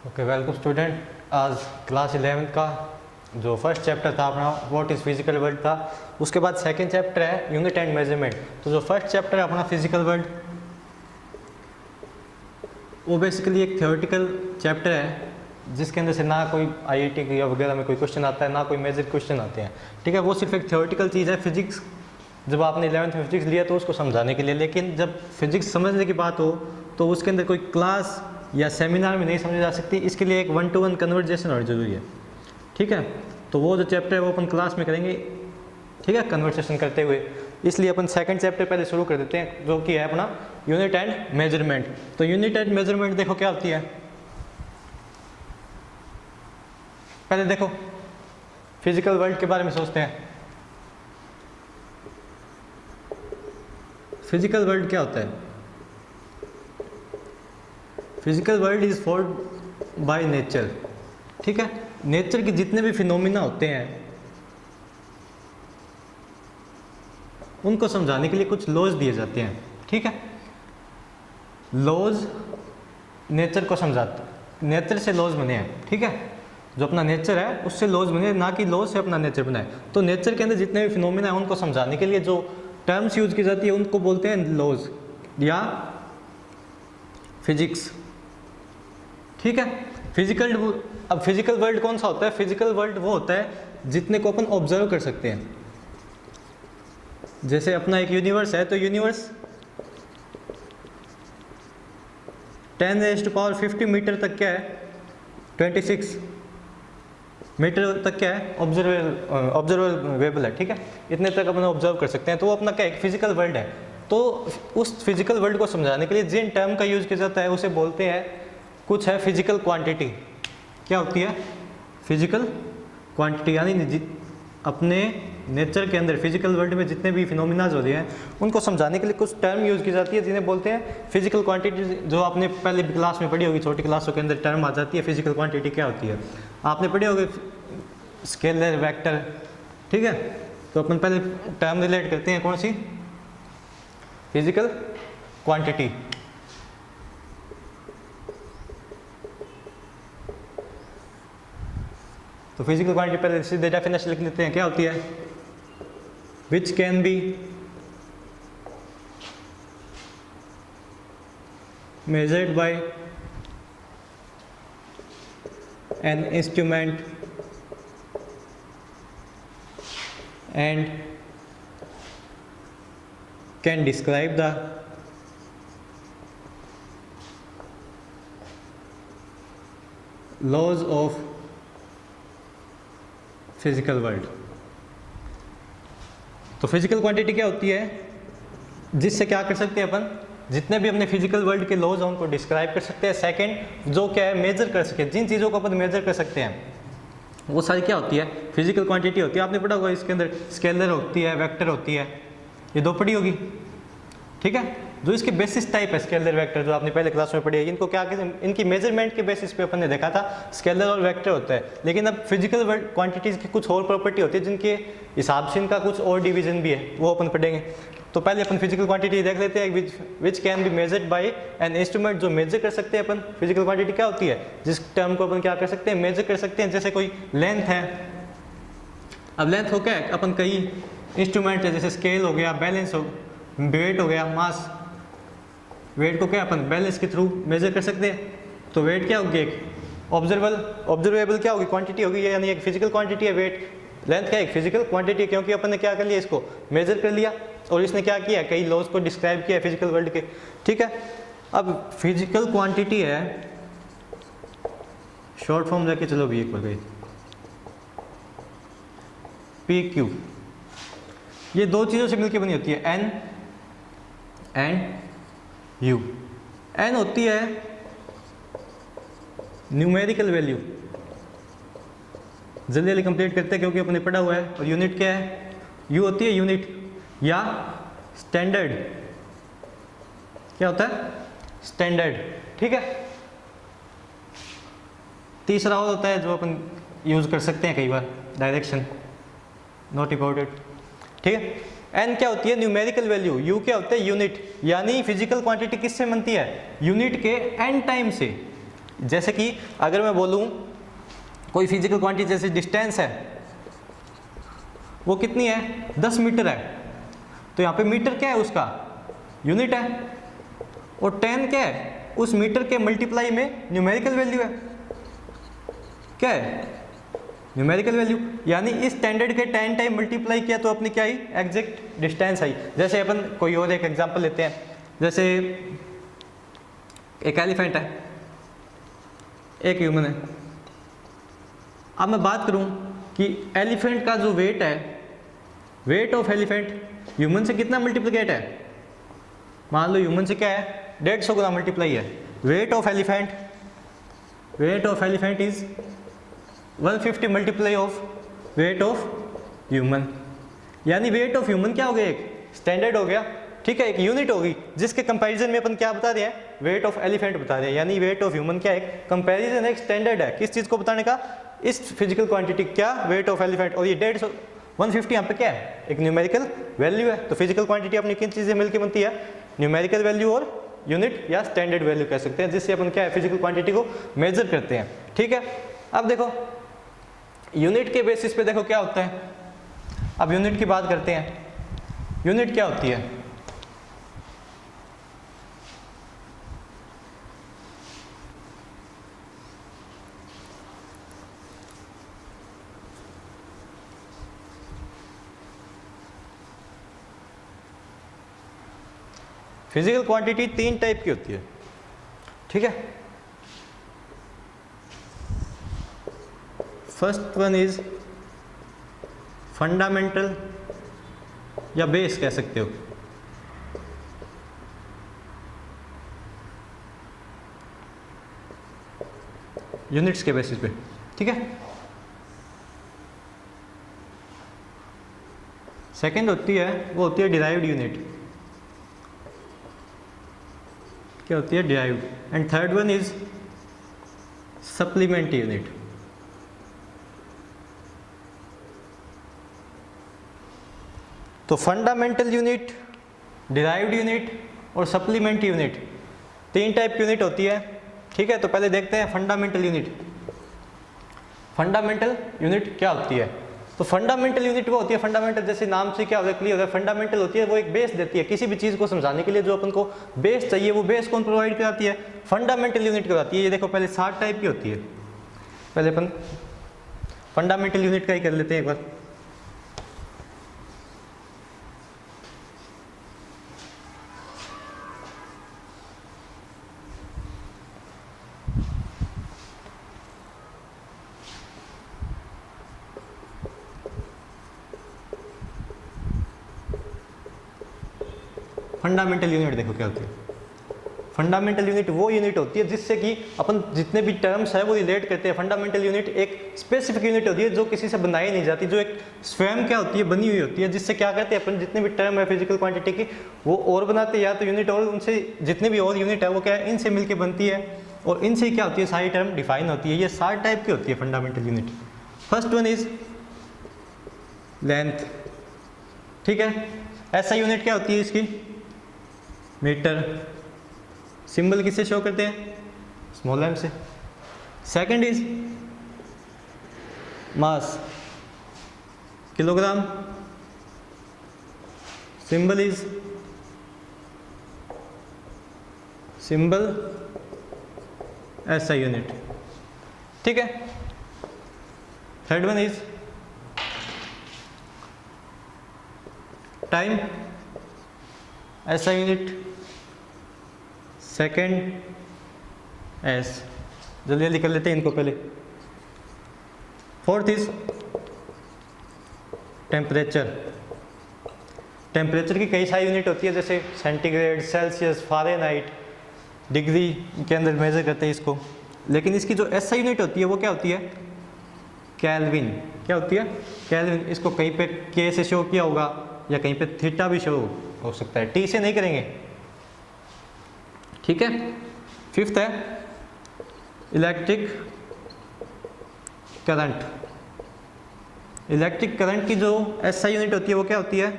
Okay welcome student. आज class 11 का जो फर्स्ट चैप्टर था अपना व्हाट इज़ फिजिकल वर्ल्ड था, उसके बाद सेकंड चैप्टर है यूनिट एंड मेजरमेंट। तो जो फर्स्ट चैप्टर है अपना फिजिकल वर्ल्ड, वो बेसिकली एक थ्योरेटिकल चैप्टर है जिसके अंदर से ना कोई आईआईटी या वगैरह में कोई क्वेश्चन आता है, ना कोई मेजर क्वेश्चन आते हैं। ठीक है, वो सिर्फ एक थ्योरेटिकल चीज़ है। फिजिक्स जब आपने 11th में फिजिक्स लिया तो उसको समझाने के लिए, लेकिन जब फिजिक्स समझने की बात हो तो उसके अंदर कोई क्लास या सेमिनार में नहीं समझी जा सकती। इसके लिए एक 1-to-1 कन्वर्सेशन और ज़रूरी है। ठीक है, तो वो जो चैप्टर है वो अपन क्लास में करेंगे, ठीक है, कन्वर्सेशन करते हुए। इसलिए अपन सेकंड चैप्टर पहले शुरू कर देते हैं जो कि है अपना यूनिट एंड मेजरमेंट। तो यूनिट एंड मेजरमेंट देखो क्या होती है। पहले देखो फिजिकल वर्ल्ड के बारे में सोचते हैं। फिजिकल वर्ल्ड क्या होता है? Physical world is formed by nature. ठीक है, नेचर के जितने भी फिनोमिना होते हैं उनको समझाने के लिए कुछ लॉज दिए जाते हैं। ठीक है, लॉज नेचर को समझाते, नेचर से लॉज बने हैं। ठीक है, जो अपना नेचर है उससे लॉज बने, ना कि लॉज से अपना नेचर बना है। तो नेचर के अंदर जितने भी फिनोमिना है उनको समझाने के लिए जो टर्म्स यूज की जाती है उनको बोलते हैं लॉज या फिजिक्स। ठीक है, अब फिजिकल वर्ल्ड कौन सा होता है? फिजिकल वर्ल्ड वो होता है जितने को अपन ऑब्जर्व कर सकते हैं। जैसे अपना एक यूनिवर्स है, तो यूनिवर्स 10⁻50 मीटर तक क्या है? 26 मीटर तक क्या है? ऑब्जर्वेबल है। ठीक है, इतने तक अपन ऑब्जर्व कर सकते हैं। तो वो अपना क्या एक फिजिकल वर्ल्ड है। तो उस फिजिकल वर्ल्ड को समझाने के लिए जिन टर्म का यूज किया जाता है उसे बोलते हैं, कुछ है फिजिकल क्वांटिटी। क्या होती है? फिजिकल क्वांटिटी, यानी अपने नेचर के अंदर फिजिकल वर्ल्ड में जितने भी फिनोमिनाज हो रहे हैं उनको समझाने के लिए कुछ टर्म यूज की जाती है जिन्हें बोलते हैं फिजिकल क्वांटिटी। जो आपने पहले क्लास में पढ़ी होगी, छोटी क्लासों के अंदर टर्म आ जाती है फिजिकल क्वांटिटी क्या होती है। आपने पढ़ी होगी स्केलर, वेक्टर। ठीक है, तो अपन पहले टर्म रिलेट करते हैं, कौन सी? Physical quantity. तो फिजिकल क्वांटिटी पहले सीधे डेफिनेशन लिख लेते हैं, क्या होती है? Which can be measured by an instrument and can describe the laws of physical world. तो फिजिकल क्वांटिटी क्या होती है? जिससे क्या कर सकते हैं अपन, जितने भी अपने फिजिकल वर्ल्ड के लॉज हैं उनको डिस्क्राइब कर सकते हैं। सेकंड, जो क्या है मेजर कर सके, जिन चीज़ों को अपन मेजर कर सकते हैं वो सारी क्या होती है? फिजिकल क्वांटिटी होती है। आपने पढ़ा होगा इसके अंदर स्केलर होती है, वेक्टर होती है, ये दो पढ़ी होगी। ठीक है, जो इसके बेसिस टाइप है स्केलर वेक्टर, जो आपने पहले क्लास में पढ़ी है, इनको क्या कहते हैं? इनकी मेजरमेंट के बेसिस पे अपन ने देखा था स्केलर और वेक्टर होता है। लेकिन अब फिजिकल क्वांटिटीज़ की कुछ और प्रॉपर्टी होती है जिनके हिसाब से इनका कुछ और डिवीजन भी है, वो अपन पढ़ेंगे। तो पहले अपन फिजिकल क्वांटिटी देख लेते हैं, विच can be measured by an instrument, जो मेजर कर सकते हैं अपन। फिजिकल क्वांटिटी क्या होती है? जिस टर्म को अपन क्या कर सकते हैं? मेजर कर सकते हैं। जैसे कोई लेंथ है, अब लेंथ हो क्या है? अपन कई इंस्ट्रूमेंट है, जैसे स्केल हो गया, बैलेंस हो, वेट हो गया, मास। वेट को क्या अपन बैलेंस के थ्रू मेजर कर सकते हैं। तो वेट क्या होगी? एक ऑब्जर्वेबल क्या होगी? क्वांटिटी होगी, यानी एक फिजिकल क्वांटिटी है वेट। लेंथ क्या है? एक फिजिकल क्वांटिटी है, क्योंकि अपन ने क्या कर लिया, इसको मेजर कर लिया और इसने क्या किया? कई लॉज को डिस्क्राइब किया फिजिकल वर्ल्ड के। ठीक है, अब फिजिकल क्वांटिटी है, शॉर्ट फॉर्म लेके चलो भी एक बार गई, PQ। ये दो चीज़ों से मिलकर बनी होती है, N एंड U। N होती है न्यूमेरिकल वैल्यू, जल्दी जल्दी कंप्लीट करते हैं क्योंकि अपने पढ़ा हुआ है। और यूनिट क्या है? U होती है यूनिट या स्टैंडर्ड। क्या होता है? स्टैंडर्ड। ठीक है, तीसरा और होता है जो अपन यूज कर सकते हैं कई बार, डायरेक्शन, नॉट इम्पोर्टेंट। ठीक है, एन क्या होती है? Numerical value. यू क्या होता है? यूनिट। यानी फिजिकल क्वांटिटी किससे बनती है? यूनिट के एन टाइम से। जैसे कि अगर मैं बोलूँ कोई फिजिकल क्वांटिटी जैसे डिस्टेंस है वो कितनी है, 10 मीटर है, तो यहाँ पे मीटर क्या है उसका यूनिट है, और 10 क्या है उस मीटर के मल्टीप्लाई में न्यूमेरिकल वैल्यू है, क्या है न्यूमेरिकल वैल्यू, यानी इस स्टैंडर्ड के 10 टाइम मल्टीप्लाई किया तो अपनी क्या आई एग्जैक्ट डिस्टेंस आई। जैसे अपन कोई और एक एग्जांपल लेते हैं, जैसे एक एलिफेंट है, एक ह्यूमन है। अब मैं बात करूं कि एलिफेंट का जो वेट है, वेट ऑफ एलिफेंट ह्यूमन से कितना मल्टीप्लिकेट है, मान लो ह्यूमन से क्या है 150 गुना मल्टीप्लाई है। Weight of elephant is 150 multiply of weight of human, यानी वेट ऑफ ह्यूमन क्या हो गया, एक स्टैंडर्ड हो गया, ठीक है, एक यूनिट होगी जिसके कंपैरिजन में अपन क्या बता रहे हैं, वेट ऑफ एलिफेंट बता रहे हैं, यानी वेट ऑफ ह्यूमन क्या है, कंपैरिजन एक स्टैंडर्ड है किस चीज़ को बताने का, इस फिजिकल क्वांटिटी क्या वेट ऑफ एलिफेंट, और ये 150 150 यहाँ पे क्या है एक न्यूमेरिकल वैल्यू है। तो फिजिकल क्वांटिटी अपनी किन चीज़ें मिलकर बनती है, न्यूमेरिकल वैल्यू और यूनिट या स्टैंडर्ड वैल्यू कह सकते हैं, जिससे अपन क्या है फिजिकल क्वांटिटी को मेजर करते हैं, ठीक है। अब देखो यूनिट के बेसिस पे देखो क्या होता है, अब यूनिट की बात करते हैं, यूनिट क्या होती है, फिजिकल क्वांटिटी 3 टाइप की होती है, ठीक है। फर्स्ट वन इज फंडामेंटल या बेस कह सकते हो, यूनिट्स के बेसिस पे, ठीक है। सेकंड होती है वो होती है डिराइव्ड यूनिट, क्या होती है derived, and third one is supplement unit. तो फंडामेंटल यूनिट, डिराइव्ड यूनिट और सप्लीमेंट यूनिट 3 टाइप की यूनिट होती है, ठीक है। तो पहले देखते हैं फंडामेंटल यूनिट। फंडामेंटल यूनिट क्या होती है, तो फंडामेंटल यूनिट वो होती है, फंडामेंटल जैसे नाम से क्या होता है क्लियर होता है, फंडामेंटल होती है वो एक बेस देती है किसी भी चीज़ को समझाने के लिए, जो अपन को बेस चाहिए वो बेस कौन प्रोवाइड कराती है, फंडामेंटल यूनिट कराती है। ये देखो पहले 7 टाइप की होती है, पहले अपन फंडामेंटल यूनिट का ही कर लेते हैं एक बार। फंडामेंटल यूनिट देखो क्या होती है, फंडामेंटल यूनिट वो यूनिट होती है जिससे कि अपन जितने भी टर्म्स है वो रिलेट करते हैं। फंडामेंटल यूनिट एक स्पेसिफिक यूनिट होती है जो किसी से बनाई नहीं जाती, जो एक स्वयं क्या होती है बनी हुई होती है, जिससे क्या करते हैं अपन जितने भी टर्म है फिजिकल क्वांटिटी की वो और बनाते हैं, या तो यूनिट और उनसे जितने भी और यूनिट है वो क्या है इनसे मिलकर बनती है, और इनसे क्या होती है सारी टर्म डिफाइन होती है। ये 7 टाइप की होती है fundamental unit. First one is length, ठीक है। ऐसा यूनिट क्या होती है इसकी, मीटर, सिंबल किससे शो करते हैं, स्मॉल एम से। Second is mass, kilogram, symbol is symbol ऐसा यूनिट, ठीक है। थर्ड वन इज टाइम, ऐसा यूनिट। सेकेंड एस, जल्दी जल्दी कर लेते हैं इनको पहले। फोर्थ इज टेम्परेचर, टेम्परेचर की कई सारी यूनिट होती है जैसे सेंटीग्रेड, सेल्सियस, फ़ारेनहाइट, डिग्री के अंदर मेजर करते हैं इसको, लेकिन इसकी जो एसआई यूनिट होती है वो क्या होती है, केल्विन। क्या होती है, केल्विन। इसको कहीं पे के से शो किया होगा या कहीं पे थीटा भी शो हो सकता है, टी से नहीं करेंगे, ठीक है। फिफ्थ है इलेक्ट्रिक करंट, इलेक्ट्रिक करंट की जो एसआई यूनिट होती है वो क्या होती है,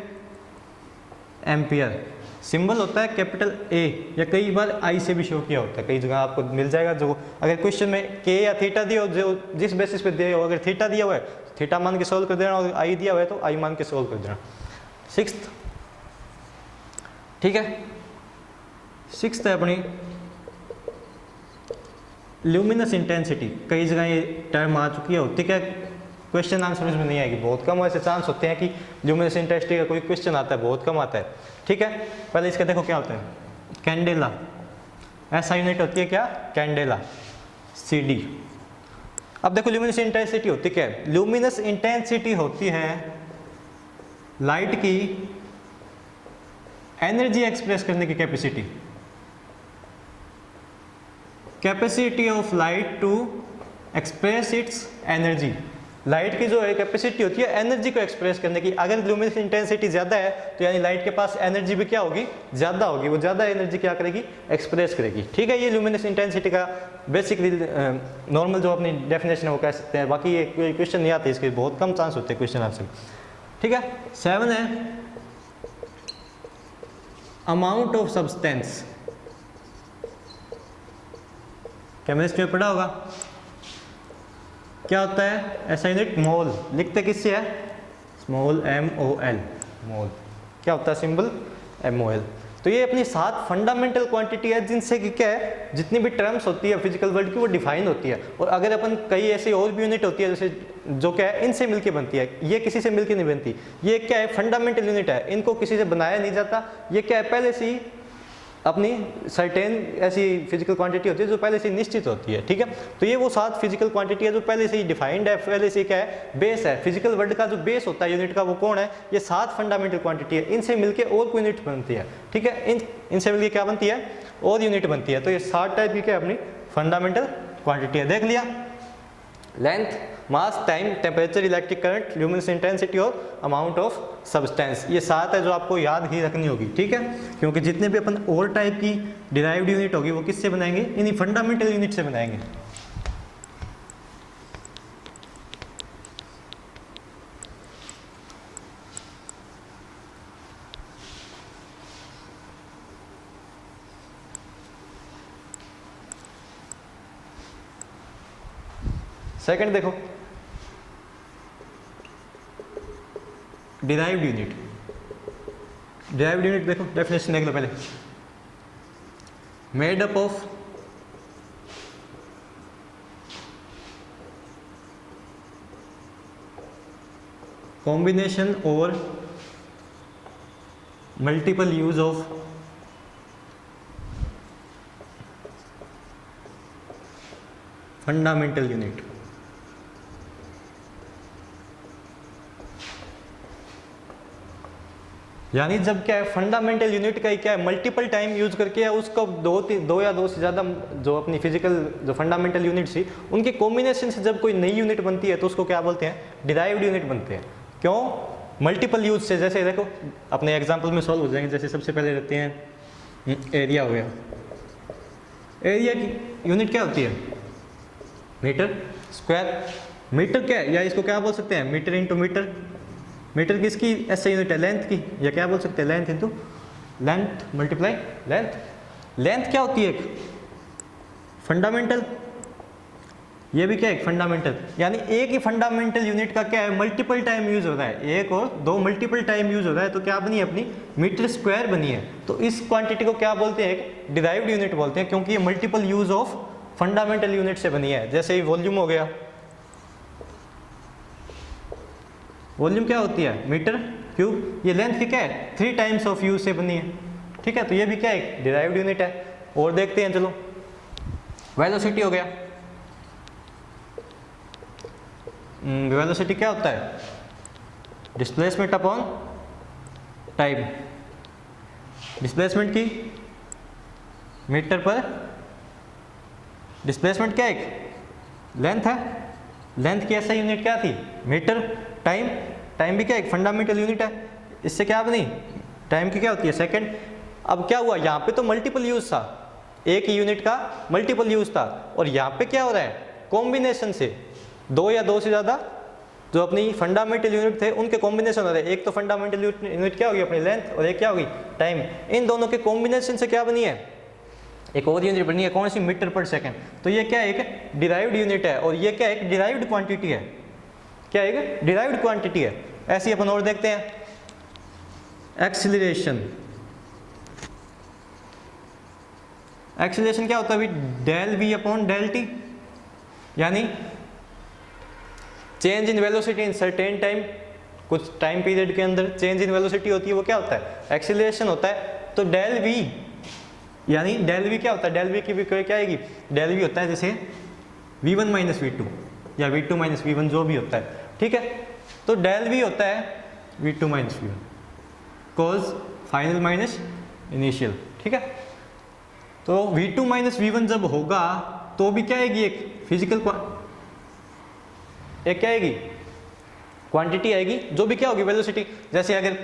एम्पियर। सिंबल होता है कैपिटल ए, या कई बार आई से भी शो किया होता है, कई जगह आपको मिल जाएगा। जो अगर क्वेश्चन में के या थीटा दिया हो, जो जिस बेसिस पे दिया हो, अगर थीटा दिया हुआ है तो थीटा मान के सोल्व कर देना, और आई दिया हुआ है तो आई मान के सोल्व कर देना। सिक्स्थ, ठीक है, सिक्स्थ है अपनी ल्यूमिनस इंटेंसिटी। कई जगह ये टर्म आ चुकी है, होती क्या क्वेश्चन आंसर में नहीं आएगी, बहुत कम ऐसे चांस होते हैं कि ल्यूमिनस इंटेंसिटी का कोई क्वेश्चन आता है, बहुत कम आता है। ठीक है, पहले इसका देखो क्या होता है, कैंडेला, ऐसा यूनिट होती है क्या, कैंडेला, CD। अब देखो ल्यूमिनस इंटेंसिटी होती क्या है, ल्यूमिनस इंटेंसिटी होती है लाइट की एनर्जी एक्सप्रेस करने की capacity, capacity of light to express its energy. Light की जो है कैपेसिटी होती है एनर्जी को एक्सप्रेस करने की। अगर ल्यूमिनस इंटेंसिटी ज़्यादा है तो यानी लाइट के पास एनर्जी भी क्या होगी, ज़्यादा होगी, वो ज़्यादा एनर्जी क्या करेगी, एक्सप्रेस करेगी। ठीक है, ये ल्यूमिनस इंटेंसिटी का बेसिकली नॉर्मल जो अपनी डेफिनेशन है वो कह सकते हैं। बाकी ये कोई क्वेश्चन नहीं आते, इसके बहुत कम चांस होते हैं क्वेश्चन आंसर। ठीक है, 7 है अमाउंट ऑफ सब्सटेंस। केमिस्ट्री में पढ़ा होगा, क्या होता है ऐसा यूनिट, मोल। लिखते किससे है, स्मॉल MOL, मोल। क्या होता है सिंबल, MOL। तो ये अपनी 7 फंडामेंटल क्वांटिटी है जिनसे कि क्या है, जितनी भी टर्म्स होती है फिजिकल वर्ल्ड की वो डिफाइन होती है। और अगर अपन कई ऐसी और भी यूनिट होती है जैसे जो क्या है इनसे मिलके बनती है, ये किसी से मिलके नहीं बनती, ये क्या है फंडामेंटल यूनिट है, इनको किसी से बनाया नहीं जाता। ये क्या है पहले से ही अपनी सर्टेन ऐसी फिजिकल क्वांटिटी होती है जो पहले से निश्चित होती है। ठीक है, तो ये वो 7 फिजिकल क्वांटिटी है जो पहले से ही डिफाइंड है, पहले से क्या है बेस है। फिजिकल वर्ल्ड का जो बेस होता है यूनिट का वो कौन है, ये 7 फंडामेंटल क्वांटिटी है। इनसे मिलके और कोई यूनिट बनती है। ठीक है, इनसे मिलके क्या बनती है, और यूनिट बनती है। तो ये 7 टाइप की क्या अपनी फंडामेंटल क्वांटिटी है। देख लिया, length, mass, time, temperature, electric current, luminous intensity और अमाउंट ऑफ सब्सटेंस। ये 7 है जो आपको याद ही रखनी होगी। ठीक है, क्योंकि जितने भी अपन और टाइप की डिराइव्ड यूनिट होगी वो किससे बनाएंगे, इन्हीं फंडामेंटल यूनिट से बनाएंगे। सेकंड देखो, डिराइव्ड यूनिट। डिराइव्ड यूनिट देखो डेफिनेशन देख लो पहले, मेड अप ऑफ कॉम्बिनेशन और multiple use of fundamental unit. यानी जब क्या है फंडामेंटल यूनिट का ही क्या है मल्टीपल टाइम यूज करके या उसको दो या दो से ज़्यादा जो अपनी फिजिकल जो फंडामेंटल यूनिट्स थी उनके कॉम्बिनेशन से जब कोई नई यूनिट बनती है तो उसको क्या बोलते हैं, डिराइव्ड यूनिट बनते हैं। क्यों, मल्टीपल यूज से। जैसे देखो अपने एग्जाम्पल में सॉल्व हो जाएंगे। जैसे सबसे पहले रहते हैं एरिया हो गया, एरिया की यूनिट क्या होती है, मीटर स्क्वायर। मीटर क्या है, या इसको क्या बोल सकते हैं, मीटर इंटू मीटर। मीटर किसकी ऐसे यूनिट है, लेंथ की, या क्या बोल सकते हैं length into length multiply length. Length क्या होती है, एक फंडामेंटल, ये भी क्या है एक फंडामेंटल। यानी एक ही फंडामेंटल यूनिट का क्या है मल्टीपल टाइम यूज हो रहा है, एक और दो मल्टीपल टाइम यूज हो रहा है, तो क्या बनी है अपनी मीटर स्क्वायर बनी है। तो इस क्वांटिटी को क्या बोलते हैं, एक डिराइव्ड यूनिट बोलते हैं, क्योंकि ये multiple use of fundamental unit से बनी है। जैसे ही वॉल्यूम हो गया, वॉल्यूम क्या होती है मीटर क्यूब। ये लेंथ की क्या है 3 टाइम्स ऑफ यू से बनी है। ठीक है, तो ये भी क्या है डिराइव्ड यूनिट है। और देखते हैं चलो, वेलोसिटी हो गया। वेलोसिटी क्या होता है, डिस्प्लेसमेंट अपॉन टाइम। डिस्प्लेसमेंट की मीटर पर, डिस्प्लेसमेंट क्या एक लेंथ है, लेंथ की ऐसा यूनिट क्या थी मीटर। टाइम, टाइम भी क्या एक फंडामेंटल यूनिट है, इससे क्या बनी टाइम की क्या होती है सेकंड। अब क्या हुआ, यहाँ पे तो मल्टीपल यूज था, एक ही यूनिट का मल्टीपल यूज था, और यहाँ पे क्या हो रहा है कॉम्बिनेशन से दो या दो से ज़्यादा जो अपनी फंडामेंटल यूनिट थे उनके कॉम्बिनेशन हो रहे हैं। एक तो फंडामेंटल यूनिट क्या होगी अपनी लेंथ, और एक क्या होगी टाइम। इन दोनों के कॉम्बिनेशन से क्या बनी है, एक और यूनिट बनी है, कौन सी, मीटर पर सेकंड। तो ये क्या है, एक डिराइव्ड यूनिट है, और ये क्या है, एक डिराइव्ड क्वांटिटी है। क्या है, एक डिराइव्ड क्वांटिटी है। ऐसे ही अपन और देखते हैं, एक्सीलरेशन। एक्सीलरेशन क्या होता है अभी, del V upon del T, यानी change in velocity in certain time, कुछ टाइम पीरियड के अंदर चेंज इन वेलोसिटी होती है, वो क्या होता है, एक्सीलरेशन होता है। तो डेल वी, यानी डेल वी क्या होता है, डेल वी की भी क्या आएगी, डेल वी होता है जैसे v1 माइनस v2 या v2 माइनस v1 जो भी होता है, ठीक है। तो डेल वी होता है v2 minus v1 cause final minus initial, ठीक है। तो v2 माइनस v1 जब होगा तो भी क्या आएगी, एक फिजिकल एक क्या आएगी, क्वांटिटी आएगी, जो भी क्या होगी वेलोसिटी। जैसे अगर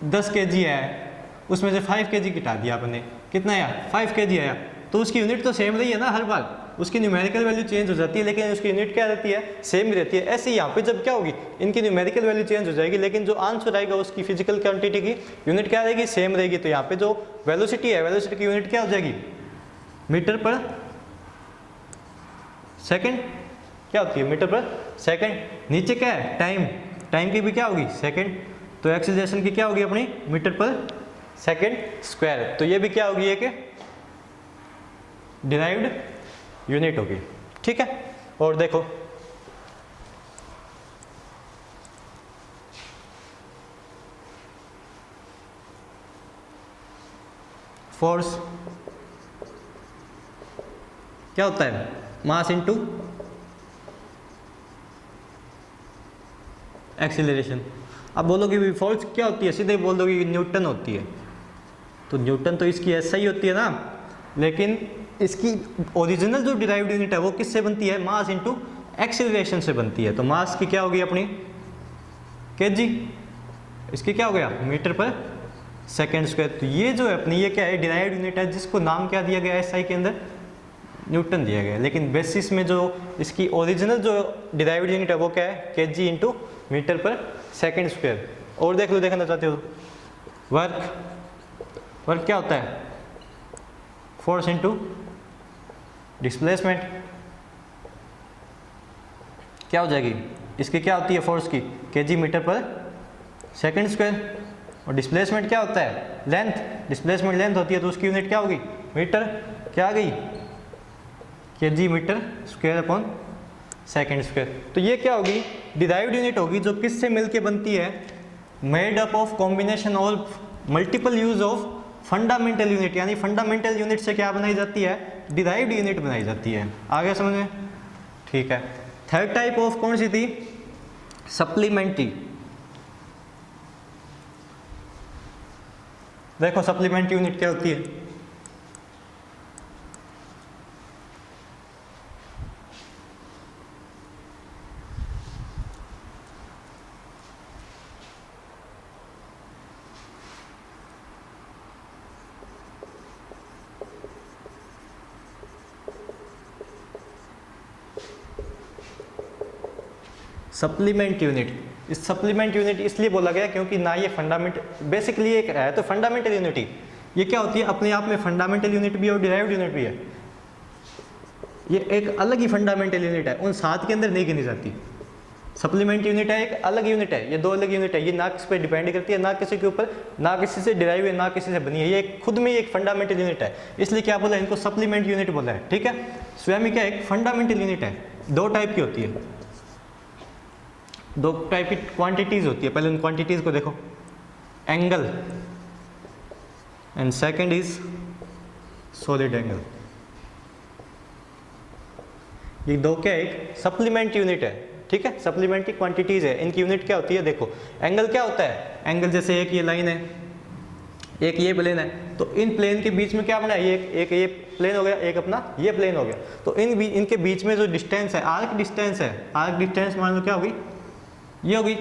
10 kg है, उसमें से 5 kg घटा दिया आपने, कितना आया, 5 kg आया, तो उसकी यूनिट तो सेम रही है ना हर बार, उसकी न्यूमेरिकल वैल्यू चेंज हो जाती है लेकिन उसकी यूनिट क्या रहती है, सेम ही रहती है। ऐसे ही यहाँ पे जब क्या होगी, इनकी न्यूमेरिकल वैल्यू चेंज हो जाएगी लेकिन जो आंसर आएगा उसकी फिजिकल क्वांटिटी की यूनिट क्या रहेगी, सेम रहेगी। तो यहाँ पे जो वेलोसिटी है, वेलोसिटी की यूनिट क्या हो जाएगी, मीटर पर सेकेंड, क्या होती है, मीटर पर सेकेंड। नीचे क्या है, टाइम, टाइम की भी क्या होगी, सेकेंड। तो एक्सीलरेशन की क्या होगी अपनी, मीटर पर सेकेंड स्क्वायर। तो ये भी क्या होगी, एक डिराइव्ड यूनिट होगी, ठीक है। और देखो फोर्स क्या होता है, मास इनटू एक्सीलरेशन। अब बोलोगे भी फोर्स क्या होती है, सीधे बोल दोगे न्यूटन होती है। तो न्यूटन तो इसकी ऐसा ही होती है ना, लेकिन इसकी ओरिजिनल जो डिराइव्ड यूनिट है वो किससे बनती है, मास इनटू एक्सीलरेशन से बनती है। तो मास की क्या होगी अपनी केजी, इसकी क्या हो गया, मीटर पर सेकेंड स्क्वायर। तो ये जो है अपनी, ये क्या है, डिराइव्ड यूनिट है जिसको नाम क्या दिया गया है एसआई के अंदर, न्यूटन दिया गया है। लेकिन बेसिस में जो इसकी ओरिजिनल जो डिराइव्ड यूनिट है वो क्या है, केजी इंटू मीटर पर सेकेंड स्क्वायर। और देख लो, देखना चाहते हो, वर्क, वर्क क्या होता है, फोर्स इंटू डिस्प्लेसमेंट, क्या हो जाएगी, इसकी क्या होती है फोर्स की, केजी मीटर पर सेकेंड स्क्वायर। और डिस्प्लेसमेंट क्या होता है, लेंथ, डिस्प्लेसमेंट लेंथ होती है तो उसकी यूनिट क्या होगी, मीटर, क्या आ गई, kg metre square upon second square. तो ये क्या होगी, डिराइव्ड यूनिट होगी जो किससे मिलके बनती है, मेड अप ऑफ कॉम्बिनेशन और multiple use of fundamental unit. यानी फंडामेंटल यूनिट से क्या बनाई जाती है, डिराइव्ड यूनिट बनाई जाती है। आगे समझ में, ठीक है। थर्ड टाइप ऑफ कौन सी थी, सप्लीमेंट्री। देखो सप्लीमेंट्री यूनिट क्या होती है, सप्लीमेंट यूनिट। इस सप्लीमेंट यूनिट इसलिए बोला गया क्योंकि ना ये फंडामेंट, बेसिकली एक है तो फंडामेंटल यूनिट ही, ये क्या होती है अपने आप में फंडामेंटल यूनिट भी और डिराइव्ड यूनिट भी है। ये एक अलग ही फंडामेंटल यूनिट है, उन सात के अंदर नहीं गिनी जाती। सप्लीमेंट यूनिट है, एक अलग यूनिट है, ये दो अलग यूनिट है। ये ना किस पे डिपेंड करती है, ना किसी के ऊपर, ना किसी से डिराइव है, ना किसी से बनी है। ये खुद में एक फंडामेंटल यूनिट है, इसलिए क्या बोला, इनको सप्लीमेंट यूनिट बोला है, ठीक है। स्वयं क्या एक फंडामेंटल यूनिट है, दो टाइप की होती है, दो टाइप की क्वांटिटीज होती है। पहले उन क्वांटिटीज को देखो, angle and second is solid angle. ये दो क्या एक सप्लीमेंट यूनिट है, ठीक है, सप्लीमेंट्री क्वांटिटीज है। इनकी यूनिट क्या होती है, देखो एंगल क्या होता है, एंगल जैसे एक ये लाइन है, एक ये प्लेन है, तो इन प्लेन के बीच में क्या बना है, एक ये प्लेन हो गया, एक अपना ये प्लेन हो गया। तो इनके बीच में जो डिस्टेंस है, आर्क डिस्टेंस है, आर्क डिस्टेंस मान लो क्या होगी, ये होगी।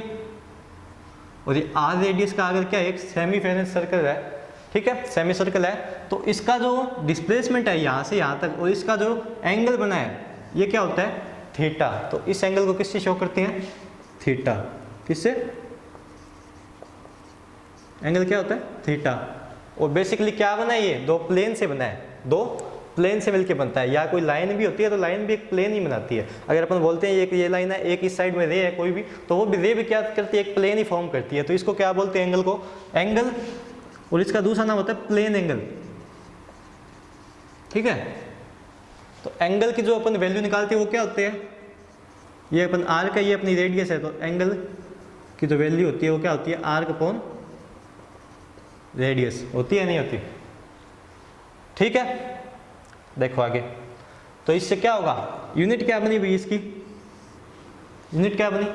और ये आर रेडियस का अगर क्या एक सेमी फेरेंस सर्कल है, ठीक है, सेमी सर्कल है, तो इसका जो डिस्प्लेसमेंट है यहाँ से यहाँ तक और इसका जो एंगल बना है ये क्या होता है, थीटा। तो इस एंगल को किससे शो करते हैं? थीटा। किससे? एंगल क्या होता है? थीटा। और बेसिकली क्या बना है? ये दो प्लेन से बना है, दो प्लेन से मिलके बनता है। या कोई लाइन भी होती है तो लाइन भी एक प्लेन ही बनाती है। अगर अपन बोलते हैं एक ये लाइन है, एक इस साइड में रे है कोई भी, तो वो भी रे भी क्या करती है? एक प्लेन ही फॉर्म करती है। तो इसको क्या बोलते हैं? एंगल को एंगल। और इसका दूसरा नाम होता है प्लेन एंगल। ठीक है। तो एंगल की जो अपन वैल्यू निकालते हैं वो क्या होते हैं? ये अपन आर का, ये अपनी रेडियस है, तो एंगल की जो वैल्यू होती है वो क्या होती है? आर्क अपॉन रेडियस होती है, नहीं होती? ठीक है। देखो आगे, तो इससे क्या होगा? यूनिट क्या बनी भाई इसकी? यूनिट क्या बनी?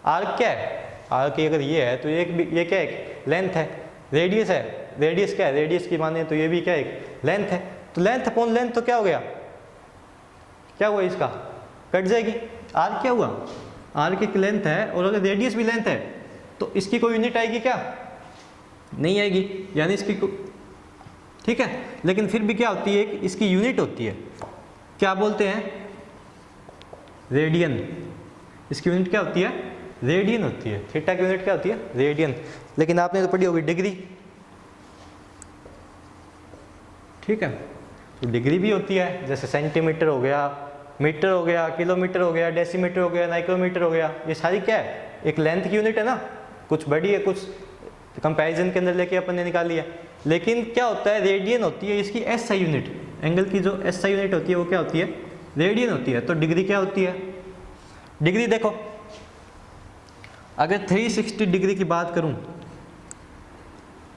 आर्क क्या है? आर्क अगर ये है तो ये क्या है? लेंथ है। रेडियस है, रेडियस क्या है? रेडियस की माने तो ये भी क्या है? लेंथ है। तो लेंथ अपॉन लेंथ तो क्या हो गया? क्या हुआ? इसका कट जाएगी। आर्क क्या हुआ? आर्क की लेंथ है और अगर रेडियस भी लेंथ है तो इसकी कोई यूनिट आएगी क्या? नहीं आएगी, यानी इसकी ठीक है। लेकिन फिर भी क्या होती है? इसकी यूनिट होती है, क्या बोलते हैं? रेडियन। इसकी यूनिट क्या होती है? रेडियन होती है। थीटा की यूनिट क्या होती है? रेडियन। लेकिन आपने तो पढ़ी होगी डिग्री। ठीक है, तो डिग्री भी होती है, जैसे सेंटीमीटर हो गया, मीटर हो गया, किलोमीटर हो गया, डेसीमीटर हो गया, माइक्रोमीटर हो गया। ये सारी क्या है? एक लेंथ की यूनिट है ना। कुछ बड़ी है, कुछ कंपैरिजन के अंदर लेके अपन ने निकाली है। लेकिन क्या होता है? रेडियन होती है इसकी एसआई यूनिट। एंगल की जो एसआई यूनिट होती है वो क्या होती है? रेडियन होती है। तो डिग्री क्या होती है? डिग्री देखो, अगर 360 डिग्री की बात करूं,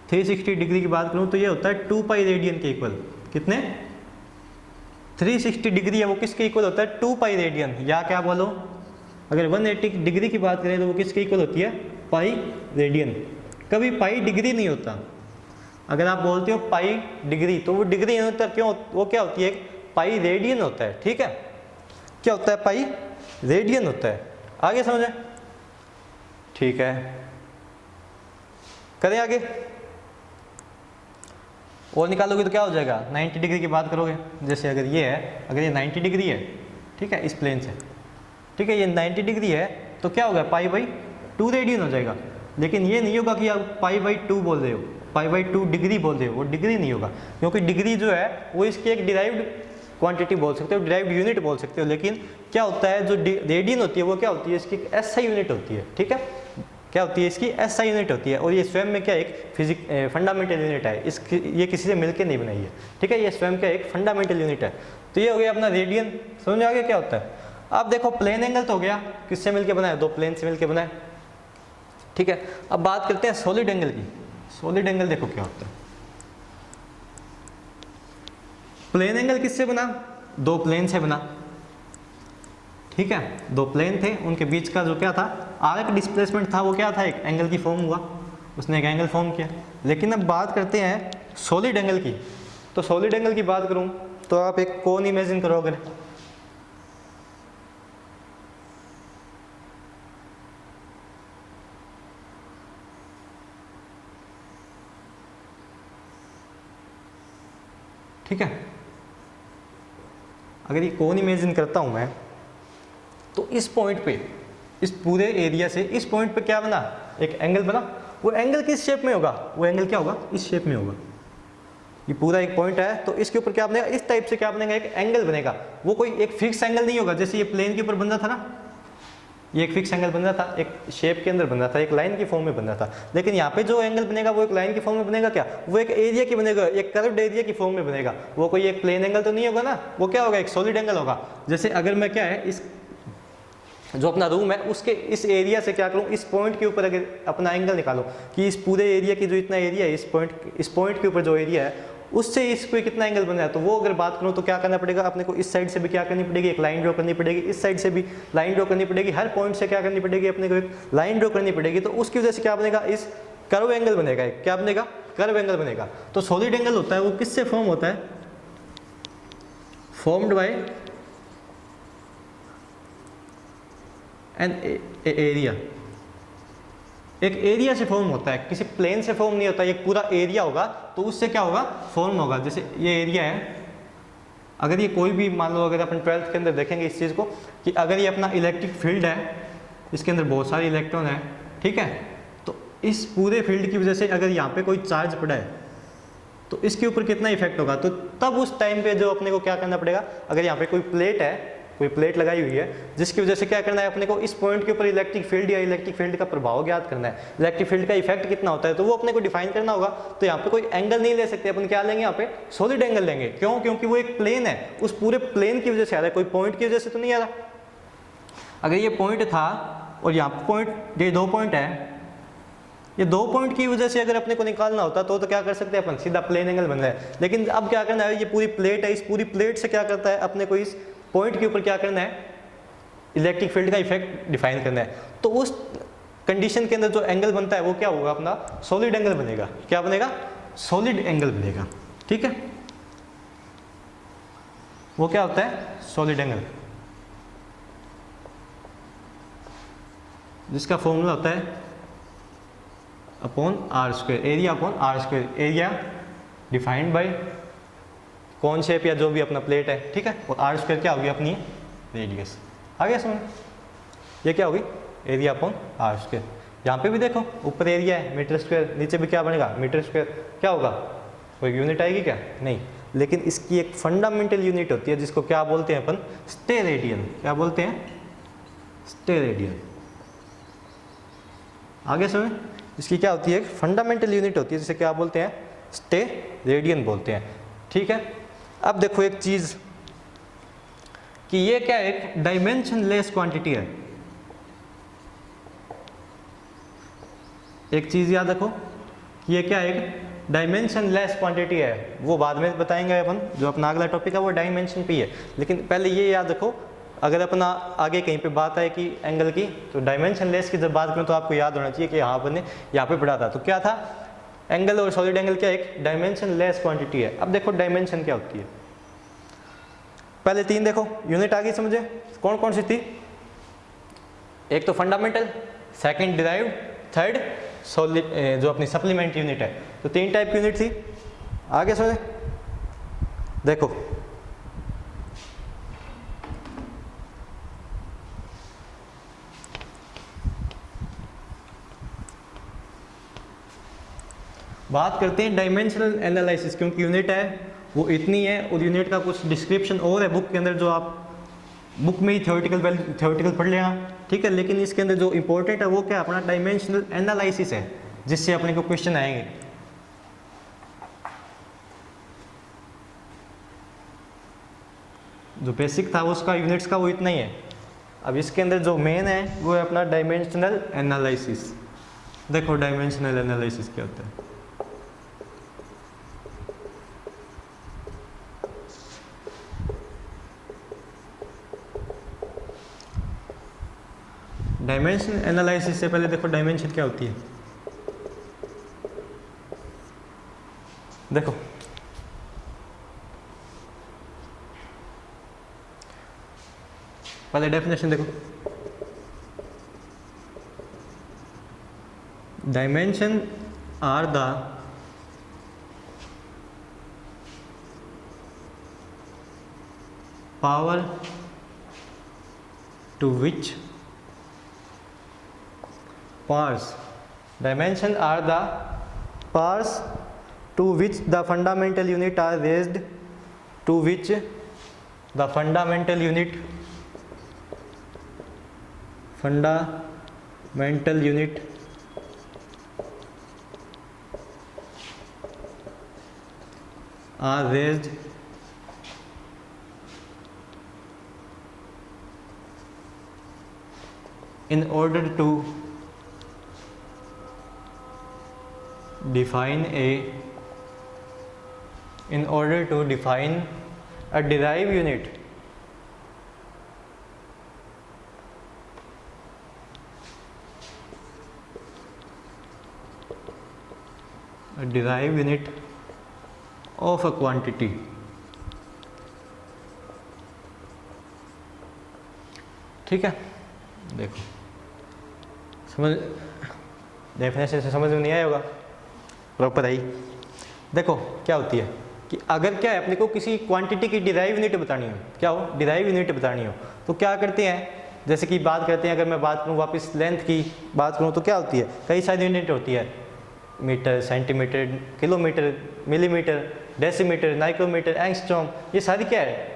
360 डिग्री की बात करूं तो ये होता है 2 पाई रेडियन के इक्वल। कितने? 360 डिग्री है वो किसके इक्वल होता है? 2 पाई रेडियन। या क्या बोलो, अगर 180 डिग्री की बात करें तो वो किसके इक्वल होती है? Pi radian. कभी पाई डिग्री नहीं होता। अगर आप बोलते हो पाई डिग्री तो वो डिग्री नहीं होता। क्यों? वो क्या होती है? पाई रेडियन होता है। ठीक है, क्या होता है? पाई रेडियन होता है। आगे समझे? ठीक है, करें आगे। और निकालोगे तो क्या हो जाएगा? 90 डिग्री की बात करोगे, जैसे अगर ये है, अगर ये 90 डिग्री है, ठीक है, इस प्लेन से, ठीक है, ये 90 डिग्री है तो क्या होगा? पाई बाई 2 रेडियन हो जाएगा। लेकिन ये नहीं होगा कि आप पाई बाई 2 बोल रहे हो, पाई बाई 2 डिग्री बोल रहे हो, वो डिग्री नहीं होगा। क्योंकि डिग्री जो है वो इसकी एक डिराइव्ड क्वांटिटी बोल सकते हो, डिराइव्ड यूनिट बोल सकते हो। लेकिन क्या होता है? जो रेडियन होती है वो क्या होती है? इसकी एसआई यूनिट होती है। ठीक है, क्या होती है? इसकी एसआई यूनिट होती है। और ये स्वयं में क्या एक फंडामेंटल यूनिट है। इसकी ये किसी से मिलकर नहीं बनाई है। ठीक है, ये स्वयं का एक फंडामेंटल यूनिट है। तो ये हो गया अपना रेडियन। समझ में आ गया क्या होता है? अब देखो, प्लेन एंगल तो हो गया, किससे मिलकर बना है? दो प्लेन से मिलकर बना है। ठीक है, अब बात करते हैं सॉलिड एंगल की। सॉलिड एंगल देखो क्या होता है। प्लेन एंगल किससे बना? दो प्लेन से बना। ठीक है, दो प्लेन थे, उनके बीच का जो क्या था? आर्क डिस्प्लेसमेंट था, वो क्या था? एक एंगल की फॉर्म हुआ, उसने एक एंगल फॉर्म किया। लेकिन अब बात करते हैं सॉलिड एंगल की। तो सॉलिड एंगल की बात करूं तो आप एक कोन इमेजिन करो। अगर ठीक है, अगर ये कोन इमेजिन करता हूं मैं, तो इस पॉइंट पे, इस पूरे एरिया से इस पॉइंट पे क्या बना? एक एंगल बना। वो एंगल किस शेप में होगा? वो एंगल क्या होगा? इस शेप में होगा। ये पूरा एक पॉइंट है तो इसके ऊपर क्या बनेगा? इस टाइप से क्या बनेगा? एक एंगल बनेगा। वो कोई एक फिक्स एंगल नहीं होगा। जैसे ये प्लेन के ऊपर बन रहा था ना, ये एक फिक्स एंगल बन रहा था, एक शेप के अंदर बन रहा था, एक लाइन की फॉर्म में बन रहा था। लेकिन यहाँ पे जो एंगल बनेगा वो एक लाइन की फॉर्म में बनेगा। क्या? वो एक एरिया की बनेगा, एक कर्व्ड एरिया की फॉर्म में बनेगा। वो कोई एक प्लेन एंगल तो नहीं होगा ना। वो क्या होगा? एक सॉलिड एंगल होगा। जैसे अगर मैं क्या है, इस जो अपना रूम है उसके इस एरिया से क्या करूं? इस पॉइंट के ऊपर अगर अपना एंगल निकालो कि इस पूरे एरिया की जो इतना एरिया है, इस पॉइंट के ऊपर जो एरिया है उससे इसको कितना एंगल बना है, तो वो अगर बात करूं तो क्या करना पड़ेगा अपने को? इस साइड से भी क्या करनी पड़ेगी? एक लाइन ड्रॉ करनी पड़ेगी। इस साइड से भी लाइन ड्रॉ करनी पड़ेगी। हर पॉइंट से क्या करनी पड़ेगी? अपने को एक लाइन ड्रॉ करनी पड़ेगी। तो उसकी वजह से क्या बनेगा? इस कर्व एंगल बनेगा। एक क्या बनेगा? कर्व एंगल बनेगा। तो सॉलिड एंगल होता है वो किससे फॉर्म होता है? Formed by an area. एक एरिया से फॉर्म होता है, किसी प्लेन से फॉर्म नहीं होता। एक पूरा एरिया होगा तो उससे क्या होगा? फॉर्म होगा। जैसे ये एरिया है, अगर ये कोई भी मान लो, अगर अपन 12th के अंदर देखेंगे इस चीज़ को कि अगर ये अपना इलेक्ट्रिक फील्ड है, इसके अंदर बहुत सारे इलेक्ट्रॉन है, ठीक है, तो इस पूरे फील्ड की वजह से अगर यहाँ पे कोई चार्ज पड़ा है तो इसके ऊपर कितना इफेक्ट होगा, तो तब उस टाइम पे जो अपने को क्या करना पड़ेगा, अगर यहाँ पे कोई प्लेट है, कोई प्लेट लगाई हुई है जिसकी वजह से क्या करना है अपने को, इस पॉइंट के ऊपर इलेक्ट्रिक फील्ड या इलेक्ट्रिक फील्ड का प्रभाव ज्ञात करना है, इलेक्ट्रिक फील्ड का इफेक्ट कितना होता है, तो वो अपने को डिफाइन करना होगा। तो यहाँ पे कोई एंगल नहीं ले सकते अपन, क्या लेंगे यहाँ पे, सॉलिड एंगल लेंगे। क्यों? क्योंकि वो एक प्लेन है, उस पूरे प्लेन की वजह से आ रहा है, कोई पॉइंट की वजह से तो नहीं आ रहा। अगर ये पॉइंट था और यहाँ पॉइंट, ये 2 पॉइंट है, ये 2 पॉइंट की वजह से अगर अपने को निकालना होता तो क्या कर सकते हैं अपन, सीधा प्लेन एंगल बन रहा है। लेकिन अब क्या करना है, ये पूरी प्लेट है, इस पूरी प्लेट से क्या करता है अपने को, इस पॉइंट के ऊपर क्या करना है, इलेक्ट्रिक फील्ड का इफेक्ट डिफाइन करना है। तो उस कंडीशन के अंदर जो एंगल बनता है वो क्या होगा, अपना सॉलिड एंगल बनेगा। क्या बनेगा? सॉलिड एंगल बनेगा। ठीक है, वो क्या होता है, सॉलिड एंगल, जिसका फॉर्मूला होता है upon r², area upon r², area defined by कौन शेप या जो भी अपना प्लेट है, ठीक है, और r² क्या होगी अपनी रेडियस। आ गया समझ? ये क्या होगी, एरिया अपॉन r²। यहाँ पे भी देखो, ऊपर एरिया है मीटर², नीचे भी क्या बनेगा, मीटर²। क्या होगा, कोई यूनिट आएगी क्या? नहीं, लेकिन इसकी एक फंडामेंटल यूनिट होती है जिसको क्या बोलते हैं अपन, स्टेरेडियन। क्या बोलते हैं, स्टेरेडियन। आगे समझ? इसकी क्या होती है, फंडामेंटल यूनिट होती है जिसे क्या बोलते हैं, स्टेरेडियन बोलते हैं। ठीक है, अब देखो एक चीज कि ये क्या एक डायमेंशनलेस क्वांटिटी है। एक चीज याद रखो कि ये क्या एक डायमेंशनलेस क्वांटिटी है, वो बाद में बताएंगे अपन, जो अपना अगला टॉपिक है वो डायमेंशन पे है। लेकिन पहले ये याद रखो, अगर अपना आगे कहीं पे बात आए कि एंगल की, तो डायमेंशनलेस की जब बात करें तो आपको याद होना चाहिए कि यहाँ पर ने यहाँ पे पढ़ा था। तो क्या था, एंगल और सॉलिड एंगल क्या एक डायमेंशनलेस क्वांटिटी है। अब देखो डायमेंशन क्या होती है, पहले 3 देखो यूनिट आ गई समझे, कौन कौन सी थी, एक तो fundamental, second derived, third solid जो अपनी सप्लीमेंट यूनिट है। तो 3 टाइप की यूनिट थी। आगे समझे, देखो बात करते हैं डायमेंशनल एनालिसिस, क्योंकि यूनिट है वो इतनी है और यूनिट का कुछ डिस्क्रिप्शन और है बुक के अंदर, जो आप बुक में ही थ्योरेटिकल पढ़ लेना, ठीक है। लेकिन इसके अंदर जो इंपॉर्टेंट है वो क्या, अपना डायमेंशनल एनालिसिस है, जिससे अपने को क्वेश्चन आएंगे। जो बेसिक था उसका यूनिट्स का वो इतना ही है। अब इसके अंदर जो मेन है वो है अपना डायमेंशनल एनालिसिस। देखो डायमेंशनल एनालिसिस क्या होता है। डायमेंशन एनालिसिस से पहले देखो डायमेंशन क्या होती है। देखो पहले डेफिनेशन देखो, dimension are the power to which powers, dimension are the powers to which the fundamental unit are raised, to which the fundamental unit are raised in order to define a derived unit of a quantity। ठीक है, देखो समझ, definition से समझ में नहीं आया होगा, प्रॉपर आई। देखो क्या होती है, कि अगर क्या है अपने को किसी क्वांटिटी की डिराइव यूनिट बतानी हो, क्या हो डिराइव यूनिट बतानी हो, तो क्या करते हैं, जैसे कि बात करते हैं, अगर मैं बात करूँ वापस लेंथ की बात करूँ तो क्या होती है, कई सारी यूनिट होती है, metre, centimetre, kilometre, millimetre, decimetre, micrometre, angstrom, ये सारी क्या है